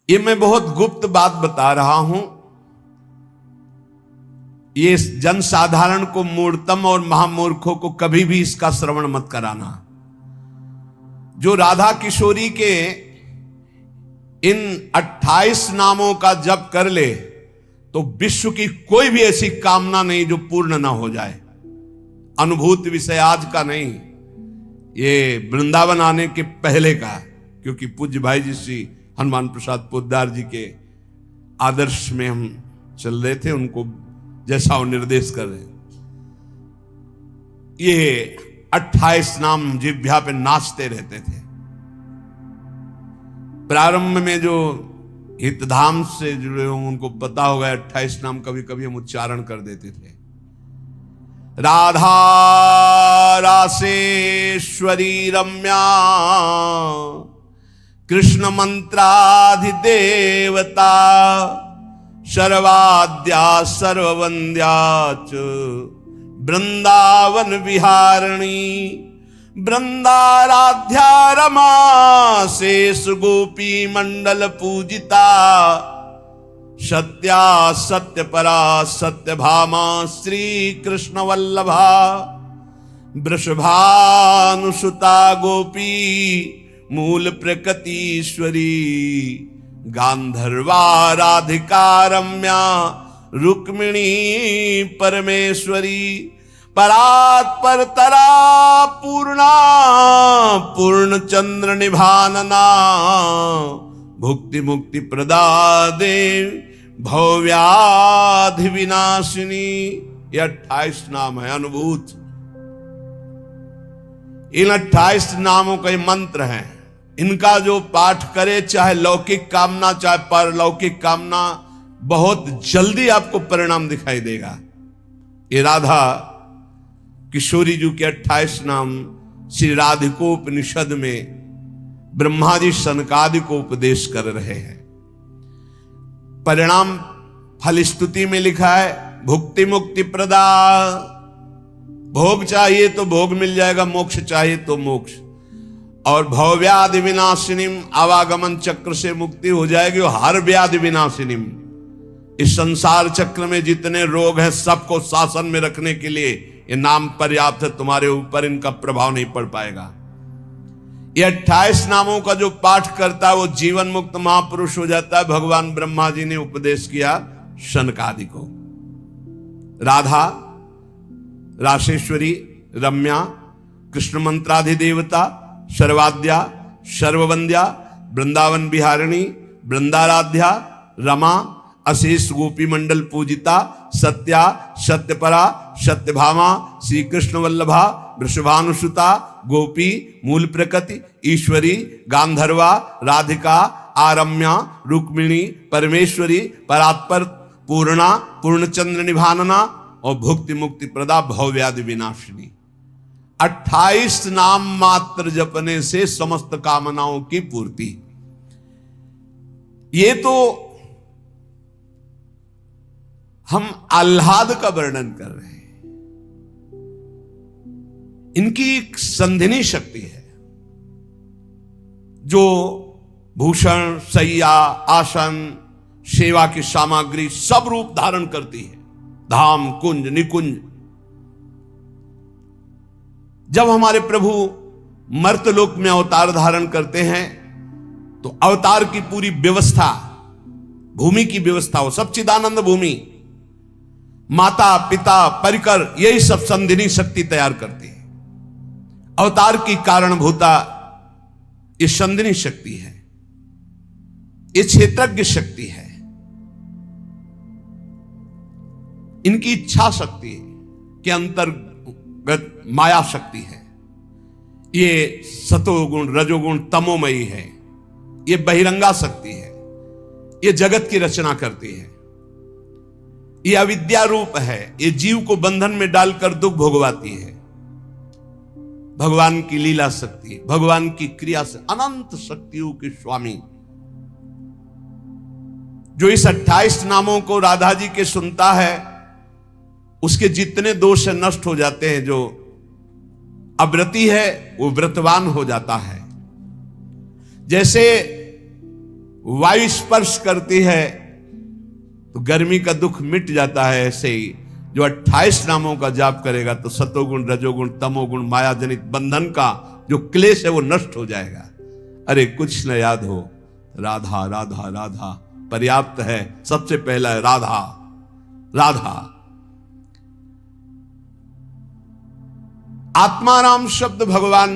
ये मैं बहुत गुप्त बात बता रहा हूं। ये जनसाधारण को, मूर्तम और महामूर्खों को कभी भी इसका श्रवण मत कराना। जो राधा किशोरी के इन 28 नामों का जप कर ले तो विश्व की कोई भी ऐसी कामना नहीं जो पूर्ण ना हो जाए। अनुभूति विषय आज का नहीं, ये वृंदावन आने के पहले का, क्योंकि पूज्य भाई जी श्री हनुमान प्रसाद पोद्दार जी के आदर्श में हम चल रहे थे, उनको जैसा वो निर्देश कर रहे। ये 28 नाम जिह्वा पे नाचते रहते थे। प्रारंभ में जो हितधाम से जुड़े हों उनको पता होगा 28 नाम कभी कभी हम उच्चारण कर देते थे। राधा रासेश्वरी रम्या कृष्ण मंत्राधिदेवता सर्वाद्या सर्ववंद्या च वृंदावन विहारिणी वृंदाराध्या रमा शेष गोपी मंडल पूजिता सत्या सत्यपरा सत्यभामा श्री कृष्ण वल्लभा वृषभानुसुता गोपी मूल प्रकृतीश्वरी गांधर्वा राधिका रम्या रुक्मिणी परमेश्वरी परात्पर तरा पूर्णा पूर्ण चंद्र निभानना भुक्ति मुक्ति प्रदा देव भव्याधि विनाशिनी। ये 28 नाम है अनुभूत। इन 28 नामों का मंत्र है। इनका जो पाठ करे, चाहे लौकिक कामना चाहे परलौकिक कामना, बहुत जल्दी आपको परिणाम दिखाई देगा। ये राधा किशोरी जी के 28 नाम श्री राधिकोपनिषद में ब्रह्मा जी सनकादि को उपदेश कर रहे हैं। परिणाम फल स्तुति में लिखा है भुक्ति मुक्ति प्रदा। भोग चाहिए तो भोग मिल जाएगा, मोक्ष चाहिए तो मोक्ष। और भवव्याधि विनाशिनीम, आवागमन चक्र से मुक्ति हो जाएगी। और हर व्याधि विनाशिनीम, इस संसार चक्र में जितने रोग हैं सबको शासन में रखने के लिए ये नाम पर्याप्त है। तुम्हारे ऊपर इनका प्रभाव नहीं पड़ पाएगा। ये 28 नामों का जो पाठ करता है वो जीवन मुक्त महापुरुष हो जाता है। भगवान ब्रह्मा जी ने उपदेश किया शनकादि को। राधा रासेश्वरी रम्या कृष्ण मंत्राधिदेवता सर्वाद्या सर्ववंद्या वृंदावन विहारिणी वृंदाराध्या रमा अशेष गोपी मंडल पूजिता सत्या सत्यपरा सत्यभामा श्री कृष्ण वल्लभा वृषभानुसुता गोपी मूल प्रकृति ईश्वरी गांधर्वा राधिका आरम्या रुक्मिणी परमेश्वरी परात्पर पूर्णा पूर्णचंद्र निभानना और भुक्ति मुक्ति प्रदा भवव्याधि विनाशिनी। 28 नाम मात्र जपने से समस्त कामनाओं की पूर्ति। ये तो हम आह्लाद का वर्णन कर रहे हैं। इनकी एक संधिनी शक्ति है जो भूषण शैया आसन सेवा की सामग्री सब रूप धारण करती है। धाम कुंज निकुंज। जब हमारे प्रभु मर्तलोक में अवतार धारण करते हैं तो अवतार की पूरी व्यवस्था, भूमि की व्यवस्था हो, सच्चिदानंद भूमि, माता पिता परिकर, यही सब संधिनी शक्ति तैयार करती है। अवतार की कारणभूता ये संधिनी शक्ति है, ये क्षेत्रज्ञ शक्ति है, इनकी इच्छा शक्ति के अंतर्गत माया शक्ति है। ये सतोगुण रजोगुण तमोमयी है, ये बहिरंगा शक्ति है, ये जगत की रचना करती है। ये अविद्या रूप है, ये जीव को बंधन में डालकर दुख भोगवाती है। भगवान की लीला शक्ति, भगवान की क्रिया से अनंत शक्तियों के स्वामी जो इस 28 नामों को राधा जी के सुनता है उसके जितने दोष नष्ट हो जाते हैं। जो अव्रती है वो व्रतवान हो जाता है। जैसे वायु स्पर्श करती है तो गर्मी का दुख मिट जाता है। ऐसे ही जो 28 नामों का जाप करेगा तो सतोगुण, रजोगुण, तमोगुण, माया जनित बंधन का जो क्लेश है वो नष्ट हो जाएगा। अरे कुछ न याद हो, राधा राधा राधा पर्याप्त है। सबसे पहला है राधा राधा। आत्माराम शब्द भगवान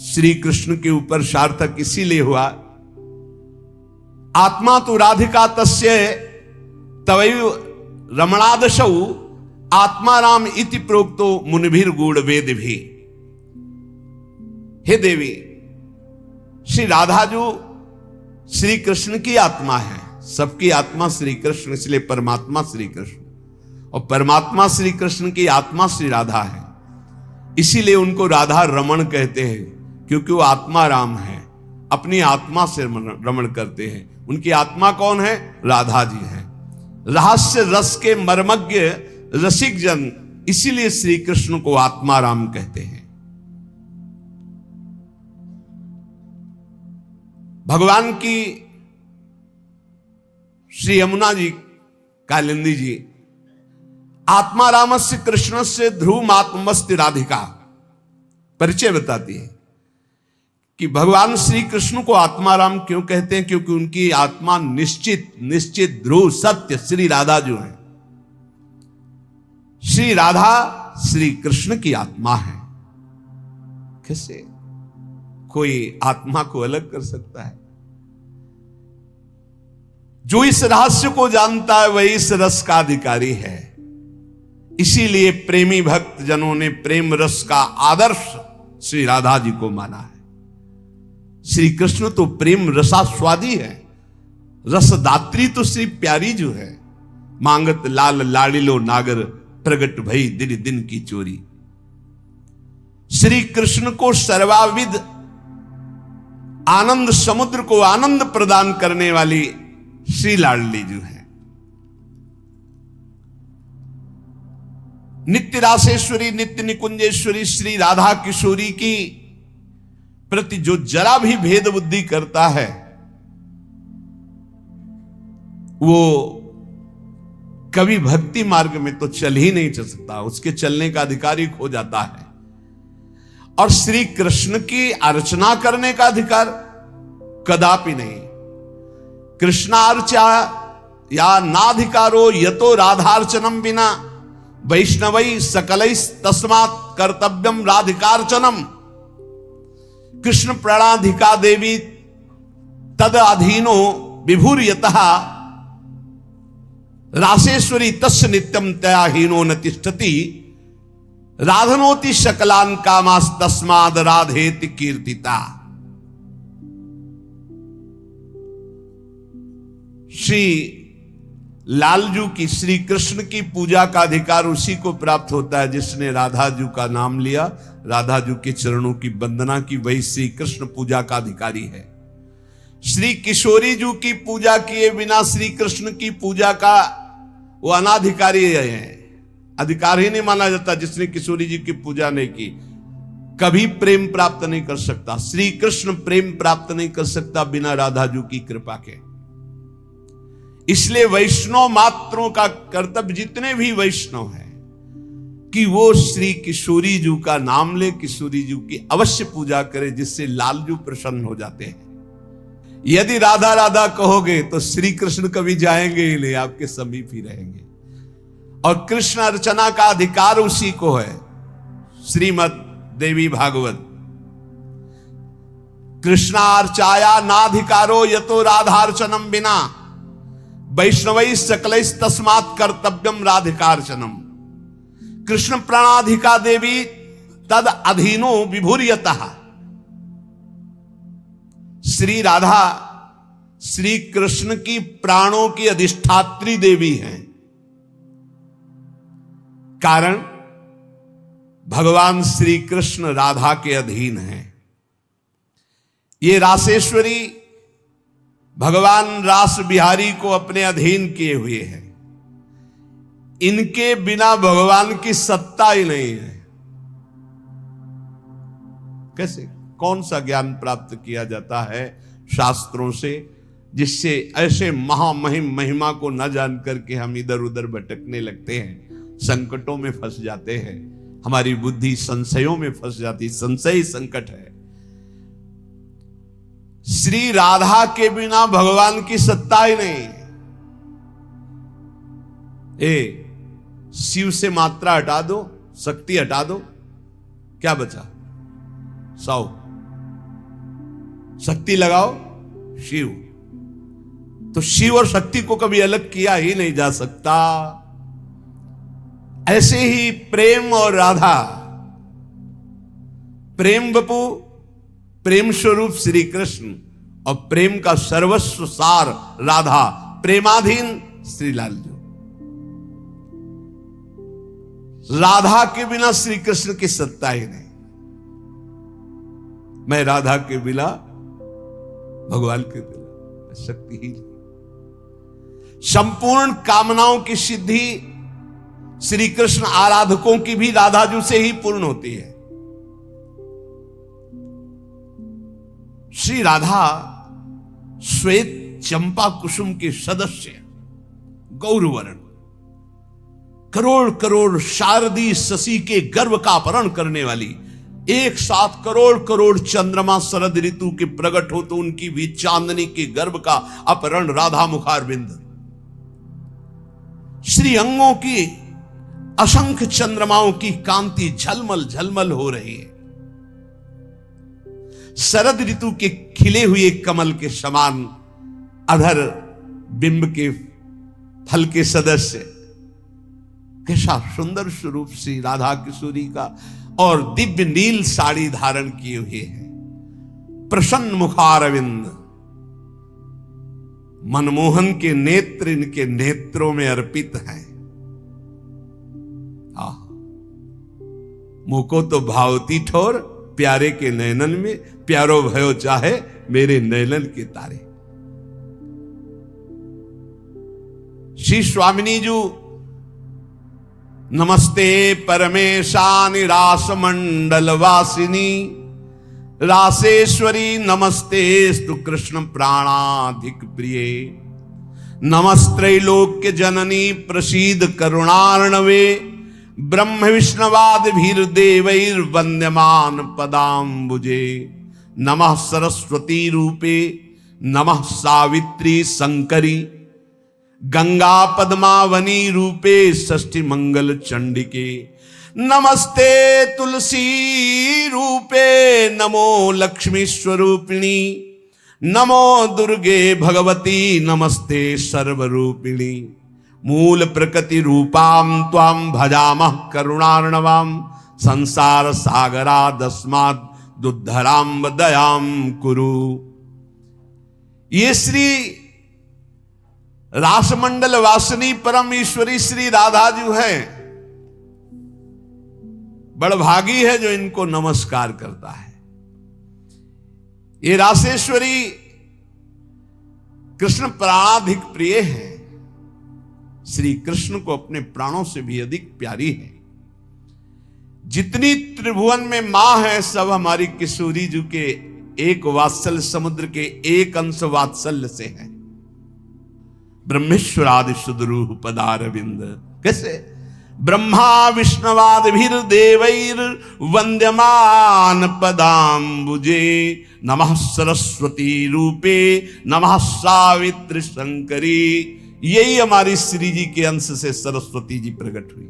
श्री कृष्ण के ऊपर सार्थक इसीलिए हुआ, आत्मा तो राधिका तस्य तवैव रमणादशौ आत्माराम इति प्रोक्तो मुनिभिर गूढ़ वेद भी। हे देवी, श्री राधा जो श्री कृष्ण की आत्मा है, सबकी आत्मा श्री कृष्ण, इसलिए परमात्मा श्री कृष्ण, और परमात्मा श्री कृष्ण की आत्मा श्री राधा है। इसीलिए उनको राधा रमण कहते हैं, क्योंकि वो आत्मा राम है, अपनी आत्मा से रमण करते हैं। उनकी आत्मा कौन है? राधा जी है। रहस्य रस के मर्मज्ञ रसिक जन, इसीलिए श्री कृष्ण को आत्मा राम कहते हैं। भगवान की श्री यमुना जी कालिंदी जी आत्मा रामस्य कृष्ण से ध्रुव आत्मस्ति राधिका परिचय बताती है कि भगवान श्री कृष्ण को आत्मा राम क्यों कहते हैं, क्योंकि उनकी आत्मा निश्चित ध्रुव सत्य श्री राधा जो है। श्री राधा श्री कृष्ण की आत्मा है। कैसे कोई आत्मा को अलग कर सकता है? जो इस रहस्य को जानता है वही इस रस का अधिकारी है। इसीलिए प्रेमी भक्त जनों ने प्रेम रस का आदर्श श्री राधा जी को माना है। श्री कृष्ण तो प्रेम रसास्वादी है, रसदात्री तो श्री प्यारी जो है। मांगत लाल लाडिलो नागर, प्रगट भई दिन दिन की चोरी। श्री कृष्ण को सर्वाविद आनंद समुद्र को आनंद प्रदान करने वाली श्री लाडली जो है। नित्य रासेश्वरी, नित्य निकुंजेश्वरी श्री राधा किशोरी की प्रति जो जरा भी भेद बुद्धि करता है वो कभी भक्ति मार्ग में तो चल ही नहीं चल सकता, उसके चलने का अधिकारी खो जाता है। और श्री कृष्ण की अर्चना करने का अधिकार कदापि नहीं। कृष्णार्चा या नाधिकारो यतो राधार्चनम बिना वैष्णवै सकलै तस्मात् कर्तव्यम राधिकार्चनम। कृष्ण प्रणाधिका देवी तद अधीनो विभूर्यतः रासेश्वरी तस्य नित्यम तयाहीनो न तिष्ठति। राधनोति शकलान कामास तस्माद राधेति कीर्तिता। श्री लालजू की, श्री कृष्ण की पूजा का अधिकार उसी को प्राप्त होता है जिसने राधाजू का नाम लिया, राधाजू के चरणों की वंदना की, वही श्री कृष्ण पूजा का अधिकारी है। श्री किशोरी जू की पूजा किए बिना श्री कृष्ण की पूजा का वो अनाधिकारी है, अधिकार ही नहीं माना जाता। जिसने किशोरी जी की पूजा नहीं की कभी प्रेम प्राप्त नहीं कर सकता। श्री कृष्ण प्रेम प्राप्त नहीं कर सकता बिना राधाजू की कृपा के। इसलिए वैष्णव मात्रों का कर्तव्य, जितने भी वैष्णव हैं, कि वो श्री किशोरी जू का नाम ले, किशोरी जू की अवश्य पूजा करे, जिससे लालजू प्रसन्न हो जाते हैं। यदि राधा राधा कहोगे तो श्री कृष्ण कभी जाएंगे ही नहीं, आपके समीप ही रहेंगे। और कृष्ण अर्चना का अधिकार उसी को है। श्रीमद देवी भागवत, कृष्णार्चाया नाधिकारो यतो राधार्चनम बिना वैष्णवै सकलै तस्मात् कर्तव्यम राधिकार्चनम। कृष्ण प्रणाधिका देवी तद अधीनो विभूर्यतः। श्री राधा श्री कृष्ण की प्राणों की अधिष्ठात्री देवी हैं। कारण भगवान श्री कृष्ण राधा के अधीन हैं। ये रासेश्वरी भगवान रास बिहारी को अपने अधीन किए हुए हैं। इनके बिना भगवान की सत्ता ही नहीं है। कैसे, कौन सा ज्ञान प्राप्त किया जाता है शास्त्रों से? जिससे ऐसे महामहिम महिमा को न जान करके हम इधर उधर भटकने लगते हैं, संकटों में फंस जाते हैं, हमारी बुद्धि संशयों में फंस जाती। संशय संकट है। श्री राधा के बिना भगवान की सत्ता ही नहीं। शिव से मात्रा हटा दो, शक्ति हटा दो, क्या बचा? 100। शक्ति लगाओ शिव। तो शिव और शक्ति को कभी अलग किया ही नहीं जा सकता। ऐसे ही प्रेम और राधा, प्रेम बपू, प्रेम स्वरूप श्री कृष्ण और प्रेम का सर्वस्व सार राधा, प्रेमाधीन श्री लालजू। राधा के बिना श्री कृष्ण की सत्ता ही नहीं। मैं राधा के बिना भगवान के बिना शक्ति ही नहीं। संपूर्ण कामनाओं की सिद्धि श्री कृष्ण आराधकों की भी राधाजू से ही पूर्ण होती है। श्री राधा श्वेत चंपा कुसुम के सदस्य, गौरवर्ण, करोड़ करोड़ शारदी शशि के गर्भ का अपहरण करने वाली, एक साथ करोड़ करोड़ चंद्रमा शरद ऋतु के प्रकट हो तो उनकी भी चांदनी के गर्भ का अपहरण राधा मुखारविंद। श्री अंगों की असंख्य चंद्रमाओं की कांति झलमल झलमल हो रही है। शरद ऋतु के खिले हुए कमल के समान अधर बिंब के फल के सदस्य, कैसा सुंदर स्वरूप श्री राधा किशोरी का। और दिव्य नील साड़ी धारण किए हुए हैं, प्रसन्न मुखारविंद, मनमोहन के नेत्र इनके नेत्रों में अर्पित हैं। मुको तो भावती ठोर प्यारे के नयनन में, प्यारो भयो चाहे मेरे नयनन के तारे। श्री स्वामिनी जी नमस्ते परमेशानि रास मंडल वासिनी, रासेश्वरी नमस्ते स्तु कृष्ण प्राणाधिक प्रिय, नमस्त्रैलोक्य जननी प्रसीद करुणार्णवे, ब्रह्म विष्णवाद भीर देवैर वंद्यमान पदाम्बुजे, नमः सरस्वती रूपे नमः सावित्री शंकरी, गंगा पद्मावनी रूपे षष्ठी मंगल चंडिके, नमस्ते तुलसी रूपे नमो लक्ष्मी स्वरूपिणी, नमो दुर्गे भगवती नमस्ते सर्वरूपिणी, मूल प्रकृति रूपाम त्वाम भजामः करुणार्णवाम, संसार सागरादस्मात् दुद्धराम दयाम कुरु। ये श्री रासमंडल वासिनी परम ईश्वरी श्री राधा जी है। बड़भागी है जो इनको नमस्कार करता है। ये रासेश्वरी कृष्ण प्राणाधिक प्रिय है, श्री कृष्ण को अपने प्राणों से भी अधिक प्यारी है। जितनी त्रिभुवन में मां है सब हमारी किशोरी जी के एक वात्सल्य समुद्र के एक अंश वात्सल्य से है। ब्रह्मेश्वरादि सुदरूह पदारविंद, कैसे? ब्रह्मा विष्णवाद भीर देवैर वंद्यमान पदाम्बुजे, नमः सरस्वती रूपे नमः सावित्री शंकरी। यही हमारी श्री जी के अंश से सरस्वती जी प्रकट हुई,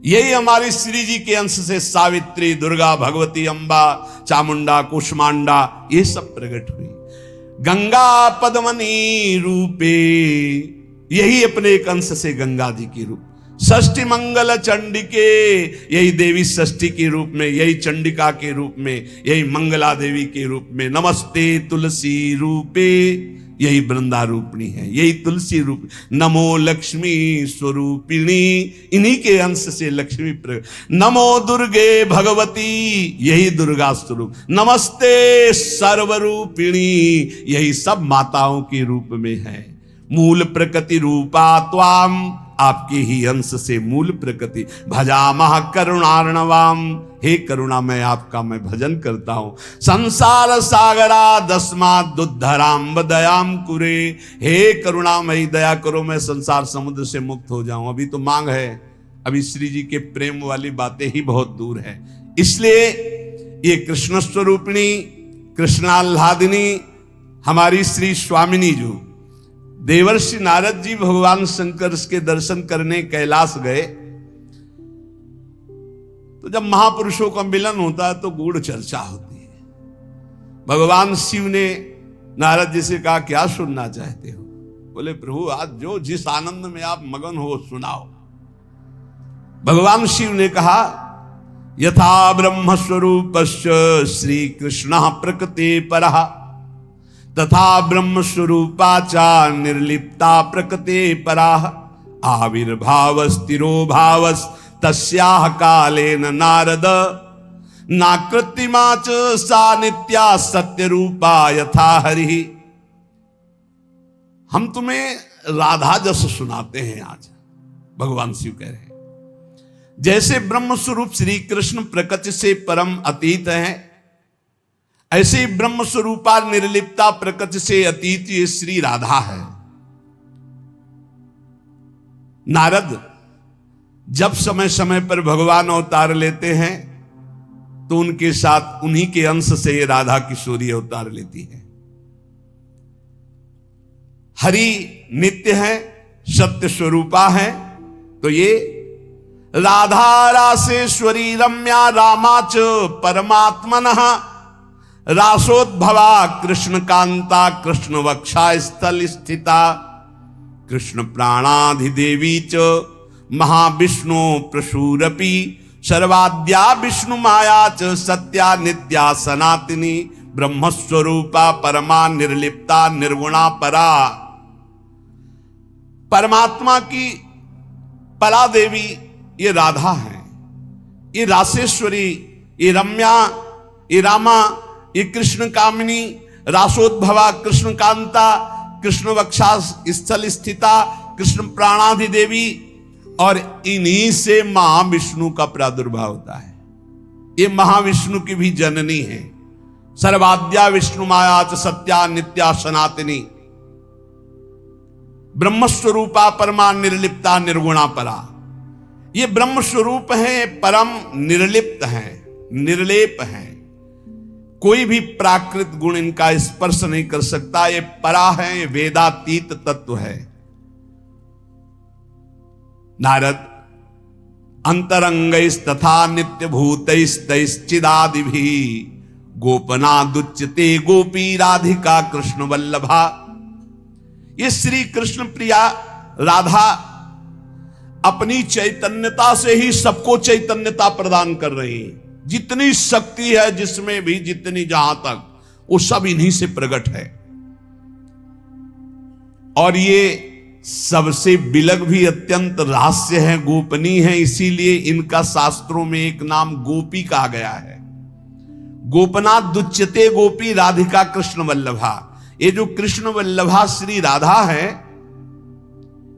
यही हमारी श्री जी के अंश से सावित्री, दुर्गा, भगवती, अंबा, चामुंडा, कुष्मांडा, ये सब प्रकट हुई। गंगा पद्मनी रूपे, यही अपने एक अंश से गंगा जी की रूप। षष्ठी मंगल चंडिके, यही देवी षष्ठी के रूप में, यही चंडिका के रूप में, यही मंगला देवी के रूप में। नमस्ते तुलसी रूपे, यही वृंदा रूपिणी है, यही तुलसी रूप। नमो लक्ष्मी स्वरूपिणी, इन्हीं के अंश से लक्ष्मी प्रकट। नमो दुर्गे भगवती, यही दुर्गा स्वरूप। नमस्ते सर्वरूपिणी, यही सब माताओं के रूप में है। मूल प्रकृति रूपा त्वाम आपके ही अंश से मूल प्रकृति भजामह करुणार्णवाम। हे करुणा मैं आपका मैं भजन करता हूं। संसार सागरा दस्मात् दुद्धराम दयाम कुरे। हे करुणामयी दया करो मैं संसार समुद्र से मुक्त हो जाऊं। अभी तो मांग है, अभी श्री जी के प्रेम वाली बातें ही बहुत दूर है। इसलिए ये कृष्ण स्वरूपिणी कृष्णाल्हादिनी हमारी श्री स्वामिनी जो देवर्षि नारद जी भगवान शंकर के दर्शन करने कैलाश गए, तो जब महापुरुषों का मिलन होता है तो गूढ़ चर्चा होती है। भगवान शिव ने नारद जी से कहा क्या सुनना चाहते हो? बोले प्रभु आज जो जिस आनंद में आप मगन हो सुनाओ। भगवान शिव ने कहा यथा ब्रह्म स्वरूपस्य श्री कृष्ण प्रकृति परः तथा ब्रह्म स्वरूपा चा निर्लिप्ता प्रकृति पराः आविर्भावस्तिरो भावस् तस्याः कालेन नारद नाकृत्रिमा च सा नित्या सत्य रूपा यथा हरि। हम तुम्हें राधा जस सुनाते हैं आज। भगवान शिव कह रहे हैं जैसे ब्रह्म स्वरूप श्री कृष्ण प्रकृति से परम अतीत हैं, ऐसे ही ब्रह्म स्वरूपा निर्लिप्ता प्रकृति से अतीत ये श्री राधा है। नारद जब समय समय पर भगवान अवतार लेते हैं तो उनके साथ उन्हीं के अंश से ये राधा किशोरी अवतार लेती है। हरि नित्य है, सत्य स्वरूपा है, तो ये राधा रासेश्वरी रम्या रामाच परमात्मनः रासोद्भवा कृष्ण कांता कृष्ण वक्षा स्थल स्थिता कृष्ण प्राणाधिदेवी च महाविष्णु प्रसूरपि सर्वाद्या विष्णु माया च सत्या नित्या सनातनी ब्रह्मस्वरूपा परमा निर्लिप्ता निर्गुणा परा। परमात्मा की परा देवी ये राधा है, ये रासेश्वरी, ये रम्या, ये रामा, ये कृष्ण कामिनी, रासोद्भवा कृष्ण कांता कृष्ण वक्षा स्थल स्थिता कृष्ण प्राणाधिदेवी, और इन्हीं से महाविष्णु का प्रादुर्भाव होता है। ये महाविष्णु की भी जननी है। सर्वाद्या विष्णु माया च सत्या नित्या सनातनी ब्रह्मस्वरूपा परमा निर्लिप्ता निर्गुणा परा। ये ब्रह्म स्वरूप है, परम निर्लिप्त है, निर्लेप है, कोई भी प्राकृत गुण इनका स्पर्श नहीं कर सकता। ये परा है, ये वेदातीत तत्व है। नारद अंतरंगैस्तथा नित्य भूतैस्तैश्चिदादिभिः गोपनादुच्यते गोपी राधिका कृष्ण वल्लभा। ये श्री कृष्ण प्रिया राधा अपनी चैतन्यता से ही सबको चैतन्यता प्रदान कर रही है। जितनी शक्ति है जिसमें भी, जितनी जहां तक, वो सब इन्हीं से प्रकट है। और ये सबसे बिलग भी अत्यंत रहस्य है, गोपनीय है, इसीलिए इनका शास्त्रों में एक नाम गोपी कहा गया है। गोपनाथ दुच्यते गोपी राधिका कृष्ण वल्लभा। ये जो कृष्ण वल्लभा श्री राधा है,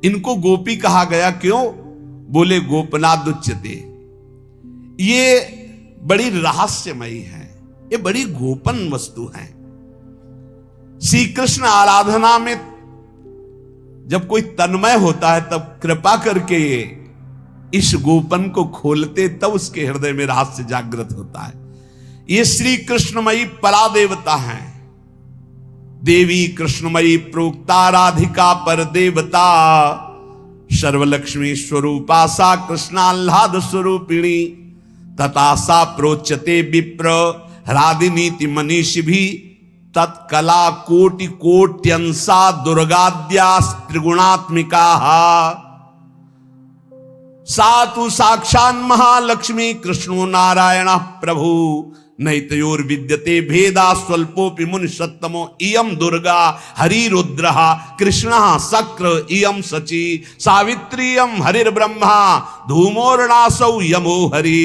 इनको गोपी कहा गया क्यों? बोले गोपनाथ दुच्यते, ये बड़ी रहस्यमयी है, ये बड़ी गोपन वस्तु है। श्री कृष्ण आराधना में जब कोई तन्मय होता है तब कृपा करके ये इस गोपन को खोलते, तब उसके हृदय में रहस्य जागृत होता है। ये श्री कृष्णमयी परा देवता है। देवी कृष्णमयी प्रोक्ता राधिका पर देवता सर्वलक्ष्मी स्वरूपा सा कृष्णाल्हाद स्वरूपिणी तथा सा प्रोच्यते विप्र ह्रादिनीति मनीषि भी तत्कला कोटि कोट्यंसा दुर्गाद्या त्रिगुणात्मिका सातु साक्षान् महालक्ष्मी कृष्णो नारायण प्रभु नैतयोर विद्यते भेदा स्वल्पोपि मुनि सत्तमो इयं दुर्गा हरिरुद्रः कृष्णः शक्र इयं शची सावित्री इयं हरिर्ब्रह्मा धूमोर्णासौ यमो हरि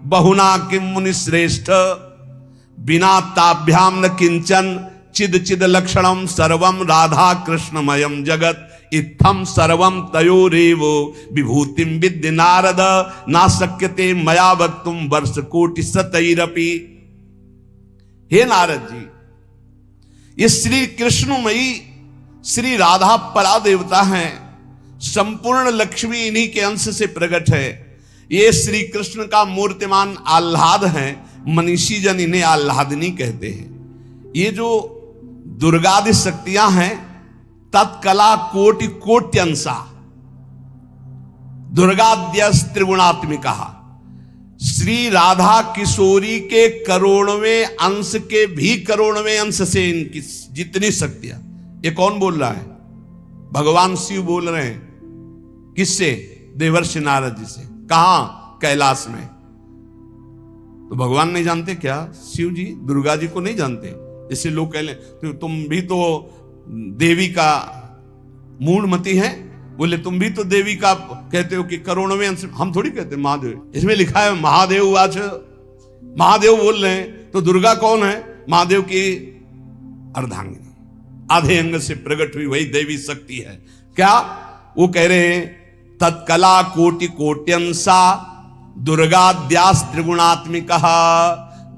बहुना किं मुनि श्रेष्ठ बिना ताभ्याम न किंचन चिद चिद लक्षणम सर्वम राधा कृष्णमयम जगत इत्थम सर्वम तयोरेव विभूतिम विद्य नारद ना शक्यते मया वक्तुम वर्ष कोटि शतैरपि। हे नारद जी, ये श्री कृष्णमयी श्री राधा परा देवता हैं, संपूर्ण लक्ष्मी इन्हीं के अंश से प्रकट है। ये श्री कृष्ण का मूर्तिमान आह्लाद है, मनीषी जन इन्हें आह्लादनी कहते हैं। ये जो दुर्गादि शक्तियां हैं तत्कला कोटि कोट्यंसा दुर्गाद्यस त्रिगुणात्मिका, श्री राधा किशोरी के करोड़वें अंश के भी करोड़वें अंश से इनकी जितनी शक्तियां। ये कौन बोल रहा है? भगवान शिव बोल रहे हैं। किससे? देवर्षि नारद जी से। कहां? कैलाश में। तो भगवान नहीं जानते क्या? शिव जी दुर्गा जी को नहीं जानते? जैसे लोग कह ले तो तुम भी तो देवी का मूढ़मती है, बोले तुम भी तो देवी का कहते हो कि करोड़वें अंश। हम थोड़ी कहते महादेव, इसमें लिखा है महादेव आज, महादेव बोल रहे हैं। तो दुर्गा कौन है? महादेव की अर्धांगिनी, आधे अंग से प्रकट हुई वही देवी शक्ति है। क्या वो कह रहे हैं? तत्कला कोटि कोट्यंसा दुर्गाद्यास त्रिगुणात्मिका,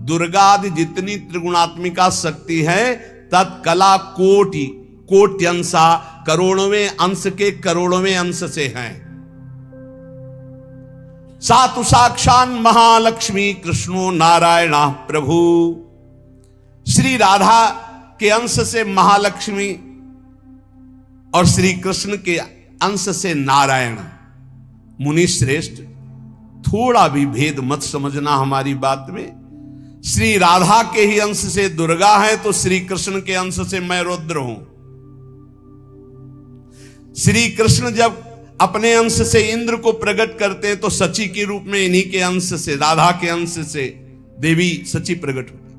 दुर्गादि जितनी त्रिगुणात्मिका शक्ति है तत्कला कोटि कोट्यंसा, करोड़वें अंश के करोड़वें अंश से हैं। सातु साक्षान महालक्ष्मी कृष्णो नारायण प्रभु। श्री राधा के अंश से महालक्ष्मी और श्री कृष्ण के अंश से नारायण। मुनि श्रेष्ठ, थोड़ा भी भेद मत समझना हमारी बात में। श्री राधा के ही अंश से दुर्गा है तो श्री कृष्ण के अंश से मैं रुद्र हूं। श्री कृष्ण जब अपने अंश से इंद्र को प्रकट करते हैं तो सची के रूप में इन्हीं के अंश से, राधा के अंश से देवी सची प्रकट होती।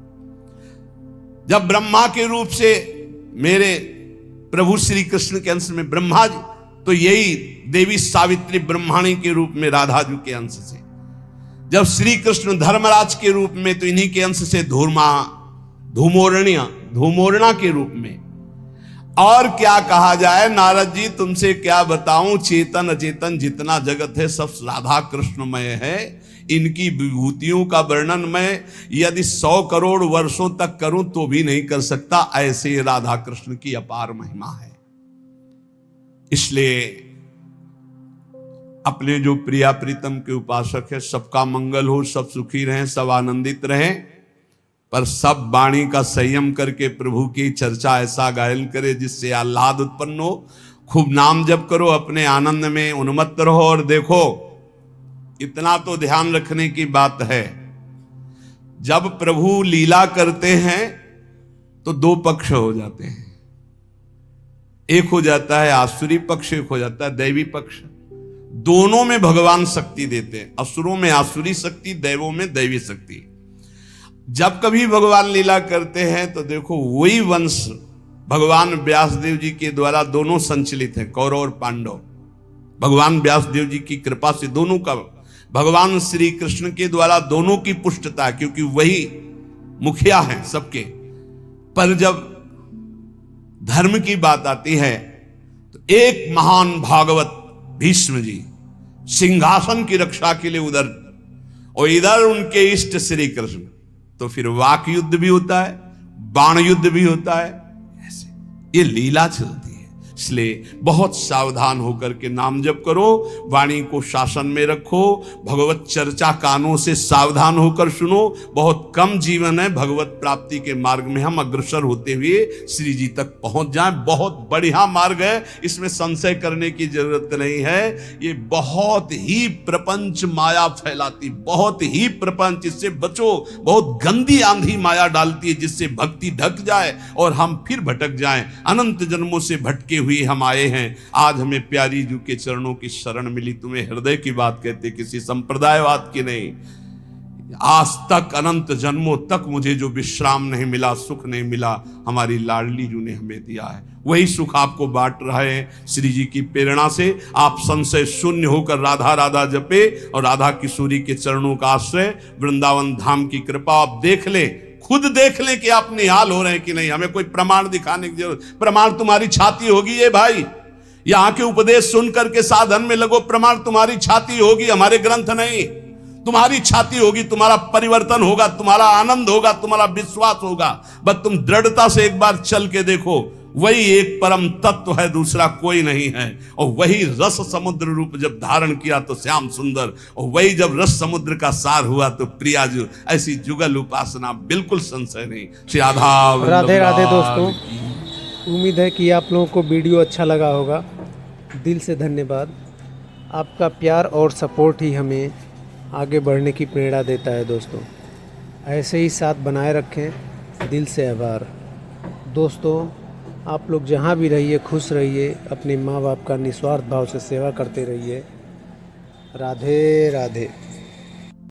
जब ब्रह्मा के रूप से मेरे प्रभु श्री कृष्ण के अंश में ब्रह्मा जी, तो यही देवी सावित्री ब्रह्माणी के रूप में राधा जी के अंश से। जब श्री कृष्ण धर्मराज के रूप में तो इन्हीं के अंश से धूमोरणा के रूप में। और क्या कहा जाए नारद जी, तुमसे क्या बताऊं, चेतन अचेतन जितना जगत है सब राधा कृष्णमय है। इनकी विभूतियों का वर्णन मैं यदि 100 करोड़ वर्षों तक करूं तो भी नहीं कर सकता, ऐसे राधा कृष्ण की अपार महिमा है। इसलिए अपने जो प्रिया प्रीतम के उपासक है, सबका मंगल हो, सब सुखी रहें, सब आनंदित रहें, पर सब वाणी का संयम करके प्रभु की चर्चा ऐसा गायन करे जिससे आह्लाद उत्पन्न हो। खूब नाम जप करो, अपने आनंद में उन्मत्त रहो। और देखो, इतना तो ध्यान रखने की बात है, जब प्रभु लीला करते हैं तो 2 पक्ष हो जाते हैं। एक हो जाता है आसुरी पक्ष, एक हो जाता है दैवी पक्ष। दोनों में भगवान शक्ति देते हैं, असुरों में आसुरी शक्ति, दैवों में दैवी शक्ति। जब कभी भगवान लीला करते हैं तो देखो वही वंश भगवान व्यासदेव जी के द्वारा दोनों संचलित हैं, कौरव और पांडव। भगवान व्यासदेव जी की कृपा से दोनों का, भगवान श्री कृष्ण के द्वारा दोनों की पुष्टता, क्योंकि वही मुखिया हैं सबके। पर जब धर्म की बात आती है तो एक महान भागवत भीष्म जी सिंहासन की रक्षा के लिए उधर, और इधर उनके इष्ट श्री कृष्ण। तो फिर वाक युद्ध भी होता है, बाण युद्ध भी होता है, ऐसे ये लीला चलती है। इसलिए बहुत सावधान होकर के नाम जप करो, वाणी को शासन में रखो, भगवत चर्चा कानों से सावधान होकर सुनो। बहुत कम जीवन है, भगवत प्राप्ति के मार्ग में हम अग्रसर होते हुए श्री जी तक पहुंच जाएं। बहुत बढ़िया मार्ग है, इसमें संशय करने की जरूरत नहीं है। ये बहुत ही प्रपंच माया फैलाती, बहुत ही प्रपंच, इससे बचो। बहुत गंदी आंधी माया डालती है जिससे भक्ति ढक जाए और हम फिर भटक जाएं। अनंत जन्मों से भटके हुए हम आए हैं, आज हमें प्यारी जू के चरणों की शरण मिली। तुम्हें हृदय की बात कहते, किसी संप्रदायवाद की नहीं। आज तक अनंत जन्मों तक मुझे जो विश्राम नहीं मिला, सुख नहीं मिला, हमारी लाडली जू ने हमें दिया है। वही सुख आपको बांट रहे हैं। श्री जी की प्रेरणा से आप संशय शून्य होकर राधा राधा जपे और राधा किशोरी के चरणों का आश्रय, वृंदावन धाम की कृपा आप देख लें, खुद देख लें कि आप निहाल हो रहे हैं कि नहीं। हमें कोई प्रमाण दिखाने की जरूरत, प्रमाण तुम्हारी छाती होगी ये भाई, यहां के उपदेश सुन करके साधन में लगो, प्रमाण तुम्हारी छाती होगी, हमारे ग्रंथ नहीं। तुम्हारी छाती होगी, तुम्हारा परिवर्तन होगा, तुम्हारा आनंद होगा, तुम्हारा विश्वास होगा। बस तुम दृढ़ता से एक बार चल के देखो, वही एक परम तत्व है, दूसरा कोई नहीं है। और वही रस समुद्र रूप जब धारण किया तो श्याम सुंदर, और वही जब रस समुद्र का सार हुआ तो प्रियाजु। ऐसी जुगल उपासना बिल्कुल संशय नहीं। श्री राधा राधे राधे दोस्तों, उम्मीद है कि आप लोगों को वीडियो अच्छा लगा होगा। दिल से धन्यवाद। आपका प्यार और सपोर्ट ही हमें आगे बढ़ने की प्रेरणा देता है दोस्तों। ऐसे ही साथ बनाए रखें। दिल से आभार दोस्तों। आप लोग जहाँ भी रहिए खुश रहिए, अपने माँ बाप का निस्वार्थ भाव से सेवा करते रहिए। राधे राधे।